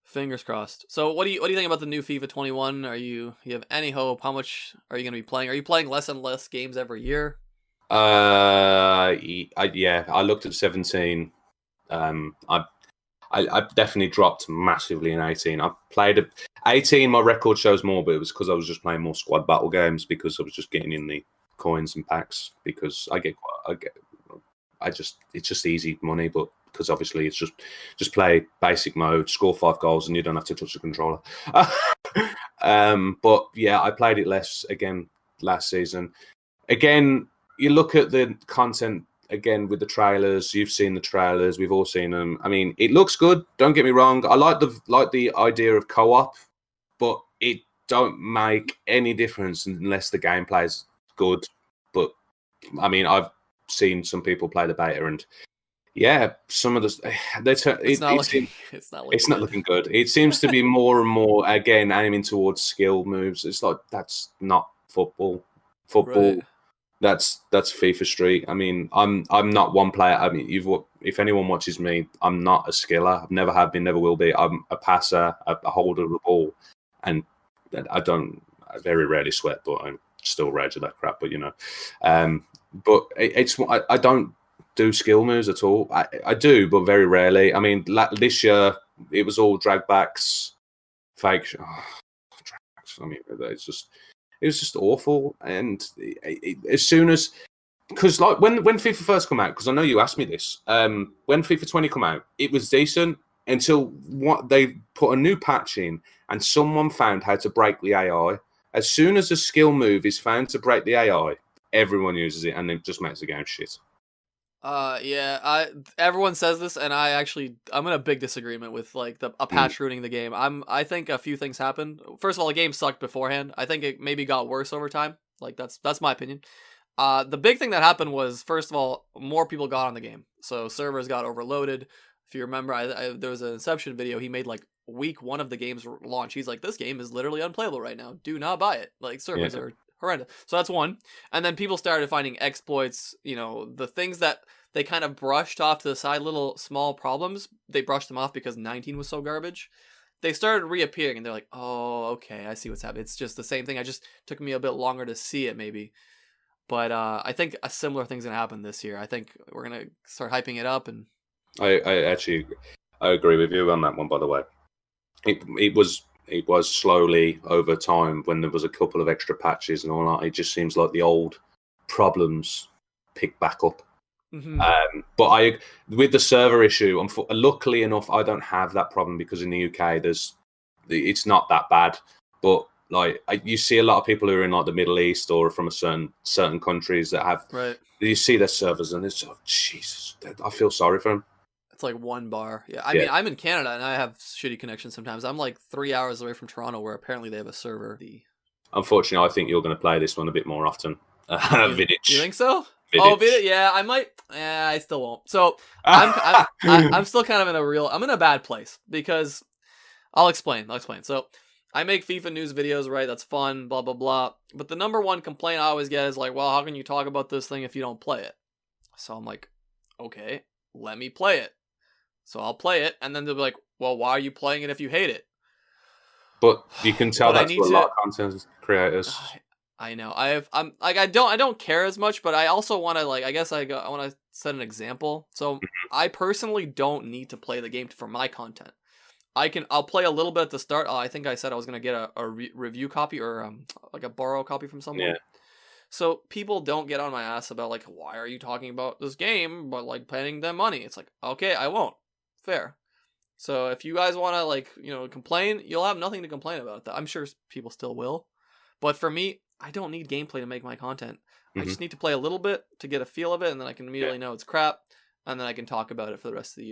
Fingers crossed. So what do you think about the new FIFA 21? You have any hope? How much are you going to be playing? Are you playing less and less games every year? Yeah, I looked at 17. I definitely dropped massively in 18. I played 18. My record shows more, but it was because I was just playing more squad battle games because I was just getting in the coins and packs because it's just easy money, but because obviously it's just play basic mode, score 5 goals, and you don't have to touch the controller. But yeah, I played it less again last season. Again, you look at the content again with the trailers. You've seen the trailers. We've all seen them. I mean, it looks good. Don't get me wrong. I like the idea of co-op, but it don't make any difference unless the gameplay is good. But I mean, I've seen some people play the beta, and yeah, some of the It's not looking good. It seems to be more and more again aiming towards skill moves. It's like that's not football. Football. Right. That's FIFA Street. I mean, I'm not one player. I mean, if anyone watches me, I'm not a skiller. I've never have been, never will be. I'm a passer, a holder of the ball, and I very rarely sweat, but I'm still rage at that crap. But but I don't do skill moves at all. I do, but very rarely. I mean, this year it was all drag backs, fake. Drag backs. I mean, it was just awful. And as soon as, because like when FIFA first come out, because I know you asked me this, when FIFA 20 come out, it was decent until they put a new patch in and someone found how to break the AI. As soon as a skill move is found to break the AI, everyone uses it and it just makes the game shit. Yeah, everyone says this, and I'm in a big disagreement with like a patch ruining the game. I think a few things happened. First of all, the game sucked beforehand. I think it maybe got worse over time. Like that's my opinion. The big thing that happened was, first of all, more people got on the game, so servers got overloaded. If you remember, there was an Inception video he made like week 1 of the game's launch. He's like, this game is literally unplayable right now. Do not buy it. Like servers are horrendous. So that's one. And then people started finding exploits, the things that they kind of brushed off to the side, little small problems. They brushed them off because 19 was so garbage. They started reappearing and they're like, oh, okay, I see what's happening. It's just the same thing. I just took me a bit longer to see it maybe. But I think a similar thing's going to happen this year. I think we're going to start hyping it up. And I actually agree with you on that one, by the way. It was slowly over time when there was a couple of extra patches and all that. It just seems like the old problems pick back up. Mm-hmm. But with the server issue, luckily enough, I don't have that problem because in the UK, it's not that bad. But like you see a lot of people who are in like the Middle East or from certain countries that have. Right. You see their servers and it's Jesus. I feel sorry for them. It's like one bar. Yeah, I mean, I'm in Canada and I have shitty connections sometimes. I'm like 3 hours away from Toronto, where apparently they have a server. Unfortunately, I think you're going to play this one a bit more often. Vidic. You think so? Vidic. Oh, Vidic. Yeah, I might. Yeah, I still won't. So I'm still kind of I'm in a bad place because I'll explain. So I make FIFA news videos, right? That's fun, blah blah blah. But the number one complaint I always get is like, well, how can you talk about this thing if you don't play it? So I'm like, okay, let me play it. So I'll play it, and then they'll be like, well, why are you playing it if you hate it? But you can tell that's what a lot of content creators. I know. I'm like, I don't care as much, but I also want to I want to set an example. So I personally don't need to play the game for my content. I'll play a little bit at the start. I think I said I was going to get a review copy or like a borrow copy from someone. Yeah. So people don't get on my ass about like, why are you talking about this game but like paying them money? It's like, okay, I won't. Fair. So if you guys want to complain, you'll have nothing to complain about. I'm sure people still will. But for me, I don't need gameplay to make my content. I just need to play a little bit to get a feel of it, and then I can immediately know it's crap, and then I can talk about it for the rest of the year.